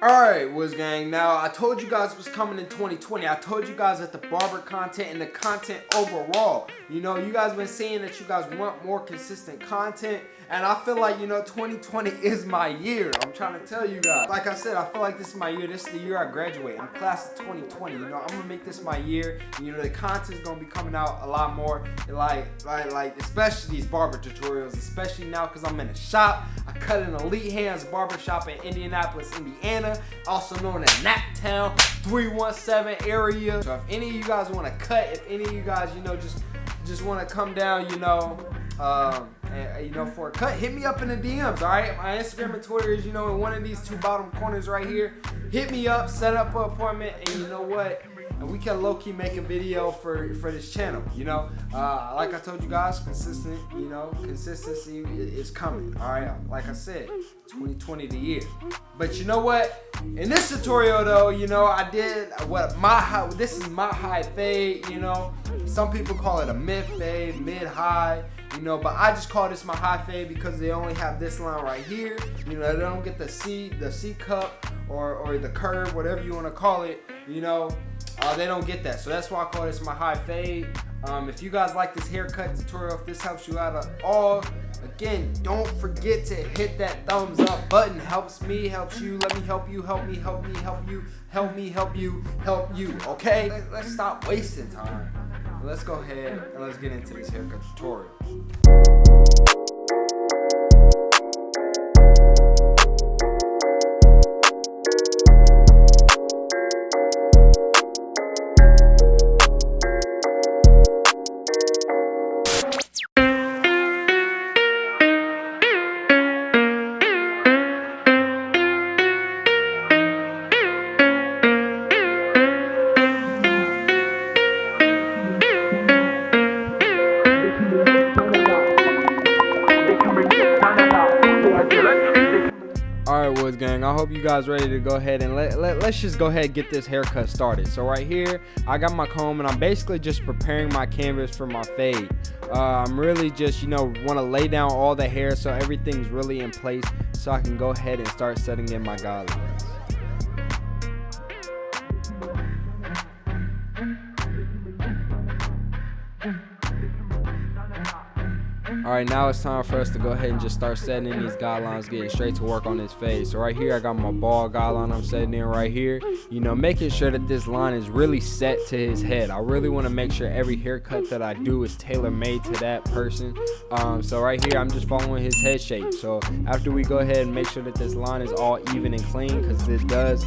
Alright, Wiz Gang. Now, I told you guys what's coming in 2020. I told you guys that the barber content and the content overall. You know, you guys been saying that you guys want more consistent content. And I feel like, 2020 is my year. I'm trying to tell you guys. Like I said, I feel like this is my year. This is the year I graduate. I'm class of 2020. I'm going to make this my year. And, the content's going to be coming out a lot more. Like, especially these barber tutorials. Especially now because I'm in a shop. I cut an Elite Hands barber shop in Indianapolis, Indiana. Also known as Naptown, 317 area. So if any of you guys want to cut, if any of you guys, just want to come down, for a cut, hit me up in the DMs, all right? My Instagram and Twitter is, in one of these two bottom corners right here. Hit me up, set up an appointment, and you know what? And we can low-key make a video for this channel, like I told you guys, consistency is coming, all right? Like I said, 2020 the year. But you know what? In this tutorial though, I did this is my high fade, Some people call it a mid fade, mid-high, but I just call this my high fade because they only have this line right here. They don't get the C cup or the curve, whatever you want to call it, they don't get that. So that's why I call this my high fade. If you guys like this haircut tutorial, if this helps you out at all, again, don't forget to hit that thumbs up button. Helps me, helps you. Let me help you, help me, help me, help you, help me, help you, help you, okay? Let's stop wasting time. Let's go ahead and let's get into this haircut tutorial. Alright, Woods Gang, I hope you guys ready to go ahead and let's just go ahead and get this haircut started. So right here, I got my comb and I'm basically just preparing my canvas for my fade. I'm really just, want to lay down all the hair so everything's really in place so I can go ahead and start setting in my guidelines. Alright, now it's time for us to go ahead and just start setting in these guidelines, getting straight to work on this fade. So right here, I got my ball guideline I'm setting in right here. Making sure that this line is really set to his head. I really want to make sure every haircut that I do is tailor-made to that person. So right here, I'm just following his head shape. So after we go ahead and make sure that this line is all even and clean, because it does,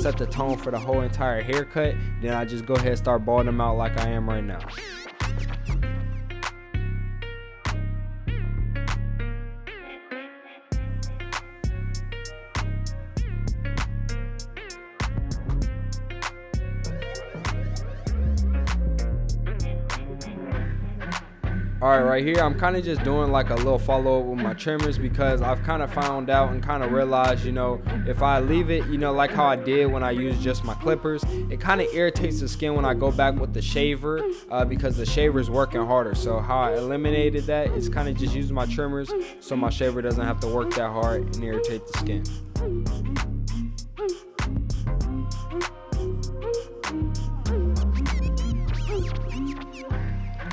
set the tone for the whole entire haircut, then I just go ahead and start balling them out like I am right now. Alright, right here, I'm kind of just doing like a little follow-up with my trimmers because I've kind of found out and kind of realized, if I leave it, like how I did when I used just my clippers, it kind of irritates the skin when I go back with the shaver because the shaver is working harder. So how I eliminated that is kind of just using my trimmers so my shaver doesn't have to work that hard and irritate the skin.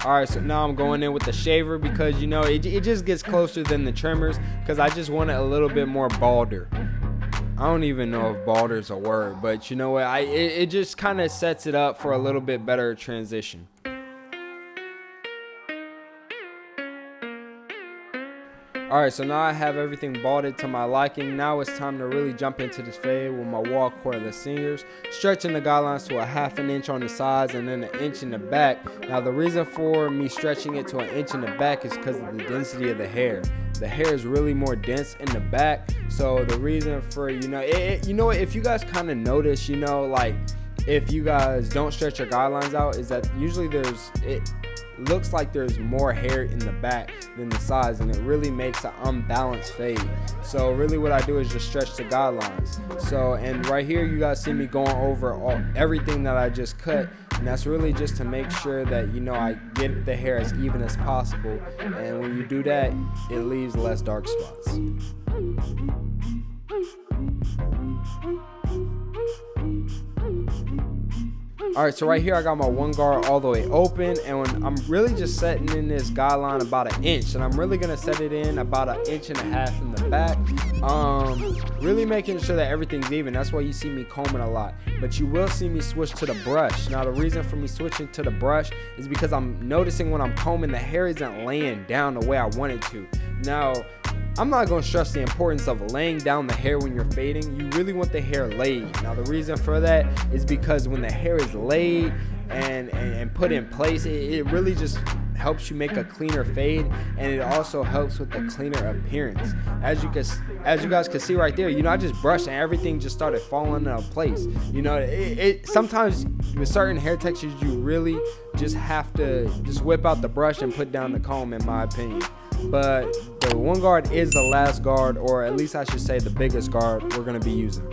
Alright, so now I'm going in with the shaver because, it just gets closer than the trimmers because I just want it a little bit more balder. I don't even know if balder is a word, but you know what? It just kind of sets it up for a little bit better transition. Alright, so now I have everything balded to my liking. Now it's time to really jump into this fade with my wall cordless seniors, stretching the guidelines to a ½ an inch on the sides and then 1 inch in the back. Now the reason for me stretching it to 1 inch in the back is because of the density of the hair. The hair is really more dense in the back, so the reason for, if you guys kind of notice, if you guys don't stretch your guidelines out, is that usually it looks like there's more hair in the back than the sides, and it really makes an unbalanced fade. So really what I do is just stretch the guidelines. So, and right here you guys see me going over everything that I just cut, and that's really just to make sure that I get the hair as even as possible, and when you do that, it leaves less dark spots. Alright, so right here I got my one guard all the way open, and when I'm really just setting in this guideline about 1 inch, and I'm really gonna set it in about 1.5 inches in the back, really making sure that everything's even. That's why you see me combing a lot, but you will see me switch to the brush. Now the reason for me switching to the brush is because I'm noticing when I'm combing, the hair isn't laying down the way I want it to. Now I'm not going to stress the importance of laying down the hair when you're fading. You really want the hair laid. Now the reason for that is because when the hair is laid and put in place, it really just helps you make a cleaner fade, and it also helps with the cleaner appearance. As you guys can see right there, you know, I just brushed and everything just started falling into place. You know, sometimes with certain hair textures you really just have to just whip out the brush and put down the comb, in my opinion. But the one guard is the last guard, or at least I should say the biggest guard we're going to be using.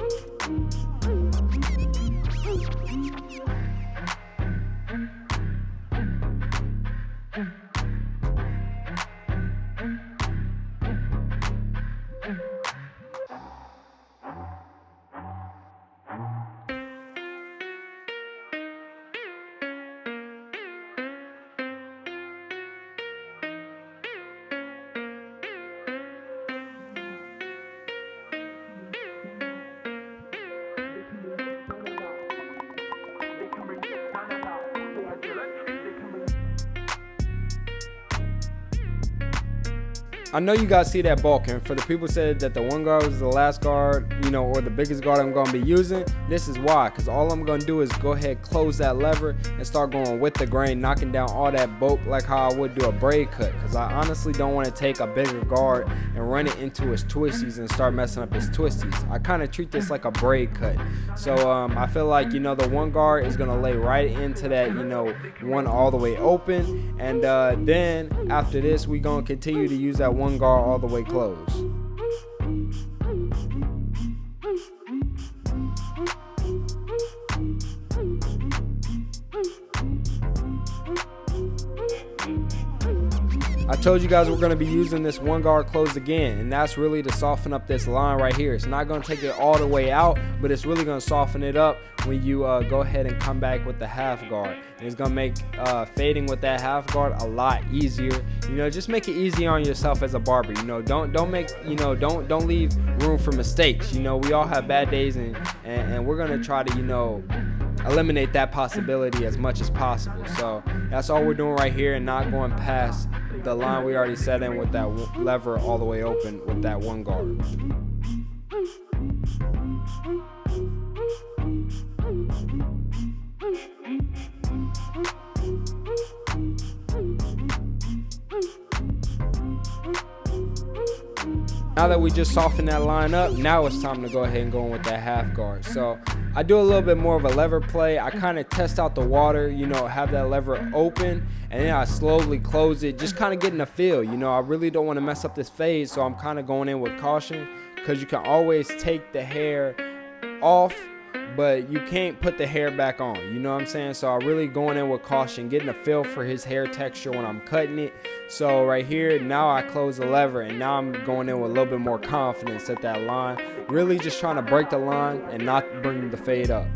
I know you guys see that bulk, and for the people who said that the one guard was the last guard, you know, or the biggest guard I'm going to be using, this is why. Because all I'm going to do is go ahead, close that lever, and start going with the grain, knocking down all that bulk like how I would do a braid cut. Because I honestly don't want to take a bigger guard and run it into his twisties and start messing up his twisties. I kind of treat this like a braid cut. So I feel like, you know, the one guard is going to lay right into that, you know, one all the way open. And then after this, we're going to continue to use that one guard all the way closed. I told you guys we're going to be using this one guard closed again, and that's really to soften up this line right here. It's not going to take it all the way out, but it's really going to soften it up when you go ahead and come back with the half guard. And it's going to make fading with that half guard a lot easier. You know, just make it easy on yourself as a barber. You know, don't make, you know, don't leave room for mistakes. You know, we all have bad days, and we're going to try to, you know, eliminate that possibility as much as possible. So that's all we're doing right here, and not going past the line we already set in with that lever all the way open with that one guard. Now that we just softened that line up, now it's time to go ahead and go in with that half guard. So I do a little bit more of a lever play. I kind of test out the water, you know, have that lever open, and then I slowly close it, just kind of getting a feel. You know, I really don't want to mess up this fade, so I'm kind of going in with caution, because you can always take the hair off, but you can't put the hair back on. You know what I'm saying? So I'm really going in with caution, getting a feel for his hair texture when I'm cutting it. So right here, now I close the lever, and now I'm going in with a little bit more confidence at that line. Really just trying to break the line and not bring the fade up.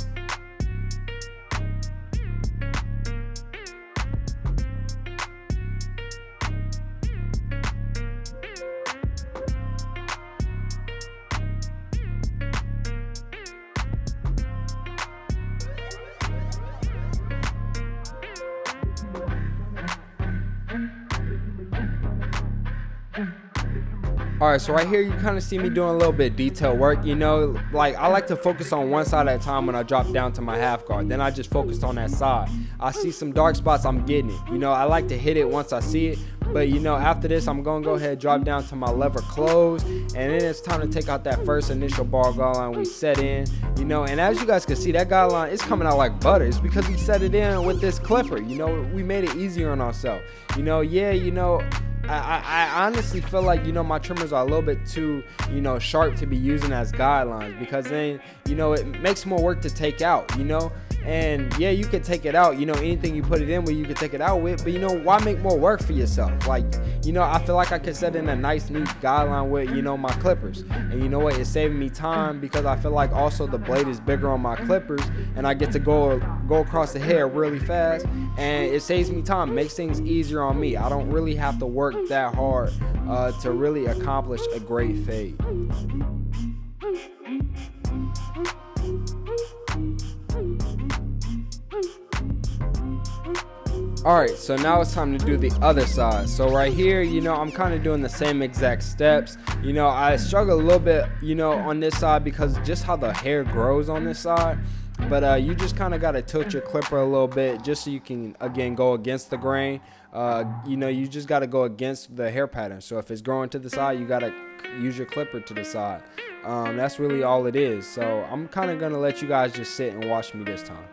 Alright, so right here you kind of see me doing a little bit of detail work. You know, like I like to focus on one side at a time when I drop down to my half guard. Then I just focused on that side. I see some dark spots, I'm getting it. You know, I like to hit it once I see it. But you know, after this, I'm gonna go ahead and drop down to my lever close, and then it's time to take out that first initial bar guideline we set in. You know, and as you guys can see, that guideline is coming out like butter. It's because we set it in with this clipper. You know, we made it easier on ourselves. You know, yeah, you know, I honestly feel like, you know, my trimmers are a little bit too, you know, sharp to be using as guidelines, because then, you know, it makes more work to take out, you know. And yeah, you could take it out, you know, anything you put it in with, you could take it out with, but you know, why make more work for yourself? Like, you know, I feel like I could set in a nice, neat guideline with, you know, my clippers. And you know what, it's saving me time, because I feel like also the blade is bigger on my clippers, and I get to go across the hair really fast, and it saves me time, makes things easier on me. I don't really have to work that hard to really accomplish a great fade. Alright, so now it's time to do the other side. So right here, you know, I'm kind of doing the same exact steps. You know, I struggle a little bit, you know, on this side, because just how the hair grows on this side. But you just kind of got to tilt your clipper a little bit, just so you can, again, go against the grain. You know, you just got to go against the hair pattern. So if it's growing to the side, you got to use your clipper to the side. That's really all it is. So I'm kind of going to let you guys just sit and watch me this time.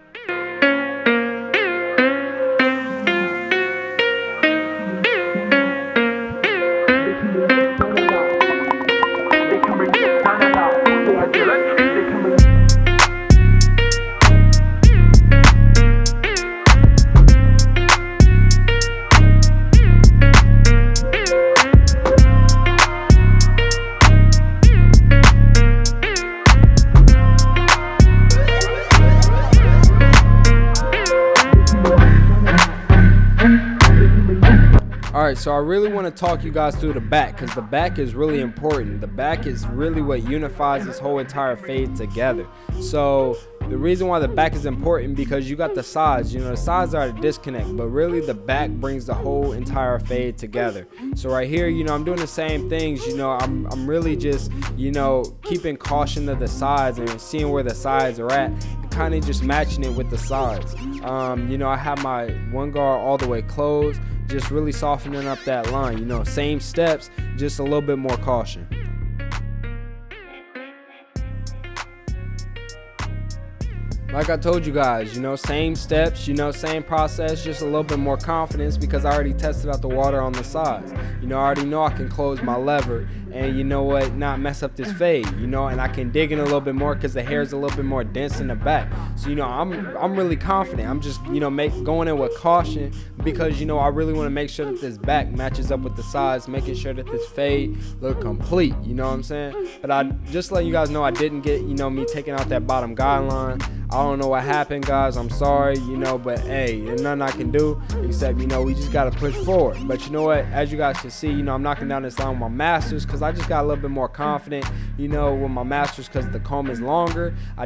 Alright, so I really want to talk you guys through the back, because the back is really important. The back is really what unifies this whole entire fade together. So the reason why the back is important, because you got the sides, you know, the sides are a disconnect, but really the back brings the whole entire fade together. So right here, you know, I'm doing the same things, you know, I'm really just, you know, keeping caution to the sides and seeing where the sides are at, kind of just matching it with the sides. You know, I have my one guard all the way closed, just really softening up that line, you know, same steps, just a little bit more caution. Like I told you guys, you know, same steps, you know, same process, just a little bit more confidence, because I already tested out the water on the sides. You know, I already know I can close my lever and, you know what, not mess up this fade, you know, and I can dig in a little bit more because the hair is a little bit more dense in the back. So, you know, I'm really confident. I'm just, you know, going in with caution, because, you know, I really want to make sure that this back matches up with the sides, making sure that this fade look complete, you know what I'm saying? But I just let you guys know I didn't get, you know, me taking out that bottom guideline. I don't know what happened, guys. I'm sorry, you know, but hey, there's nothing I can do except, you know, we just got to push forward. But you know what? As you guys can see, you know, I'm knocking down this line with my masters, because I just got a little bit more confident, you know, with my masters, because the comb is longer. I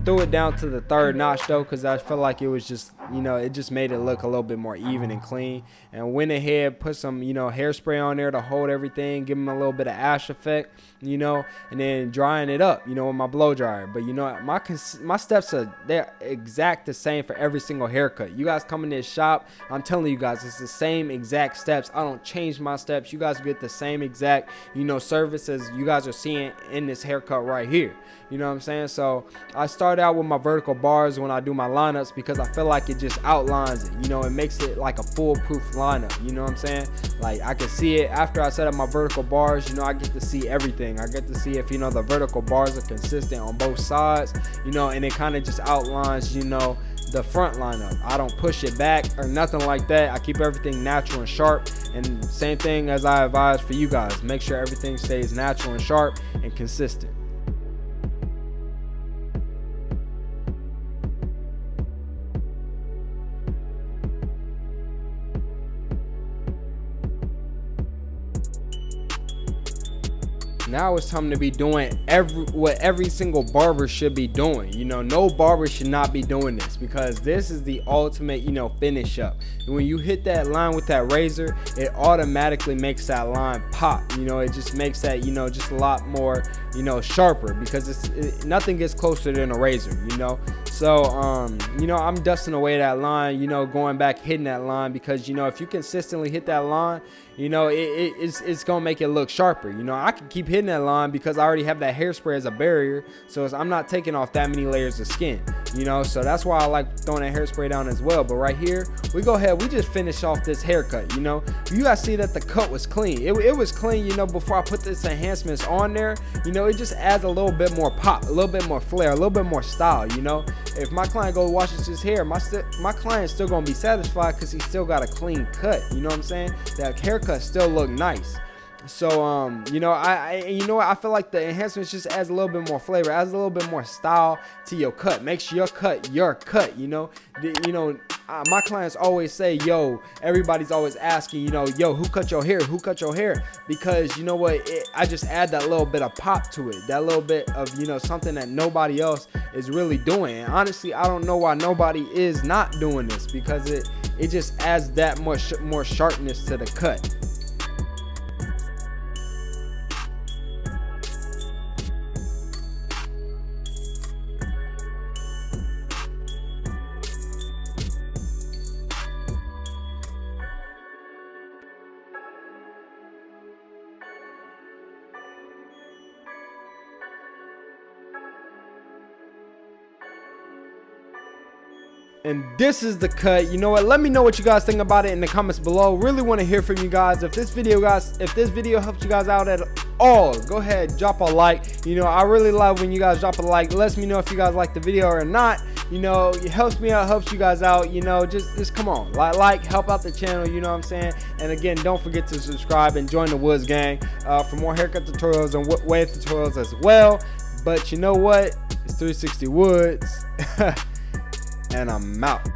threw it down to the third notch, though, because I felt like it was just, you know, it just made it look a little bit more even and clean. And went ahead, put some, you know, hairspray on there to hold everything, give them a little bit of ash effect, you know, and then drying it up, you know, with my blow dryer. But you know, my steps they're exact the same for every single haircut. You guys come in this shop, I'm telling you guys, it's the same exact steps. I don't change my steps. You guys get the same exact, you know, service as you guys are seeing in this haircut right here. You know what I'm saying? So I start out with my vertical bars when I do my lineups, because I feel like it just outlines it. You know, it makes it like a foolproof lineup. You know what I'm saying? Like, I can see it after I set up my vertical bars. You know, I get to see everything. I get to see if, you know, the vertical bars are consistent on both sides, you know, and it kind of just outlines, you know, the front lineup. I don't push it back or nothing like that. I keep everything natural and sharp, and same thing as I advise for you guys. Make sure everything stays natural and sharp and consistent. Now it's time to be doing what every single barber should be doing. You know, no barber should not be doing this, because this is the ultimate, you know, finish up. And when you hit that line with that razor, it automatically makes that line pop. You know, it just makes that, you know, just a lot more, you know, sharper, because nothing gets closer than a razor, you know. So, you know, I'm dusting away that line, you know, going back, hitting that line, because, you know, if you consistently hit that line, you know, it's gonna make it look sharper. You know, I can keep hitting that line because I already have that hairspray as a barrier, so I'm not taking off that many layers of skin, you know, so that's why I like throwing that hairspray down as well. But right here, we go ahead, we just finish off this haircut. You know, you guys see that the cut was clean. It was clean, you know, before I put this enhancements on there. You know, it just adds a little bit more pop, a little bit more flair, a little bit more style. You know, if my client goes washes his hair, my client's still gonna be satisfied because he still got a clean cut. You know what I'm saying? That haircut still look nice. So you know, you know what, I feel like the enhancements just adds a little bit more flavor, adds a little bit more style to your cut, makes your cut your cut. You know, my clients always say, yo, everybody's always asking, you know, yo, who cut your hair, who cut your hair? Because you know what, I just add that little bit of pop to it, that little bit of, you know, something that nobody else is really doing. And honestly, I don't know why nobody is not doing this, because it just adds that much more sharpness to the cut. And this is the cut. You know what, let me know what you guys think about it in the comments below. Really want to hear from you guys. If this video helps you guys out at all, go ahead, drop a like. You know, I really love when you guys drop a like. Let me know if you guys like the video or not. You know, it helps me out, helps you guys out. You know, just come on, like, help out the channel, you know what I'm saying? And again, don't forget to subscribe and join the Woods gang for more haircut tutorials and wave tutorials as well. But you know what, it's 360 Woods. And I'm out.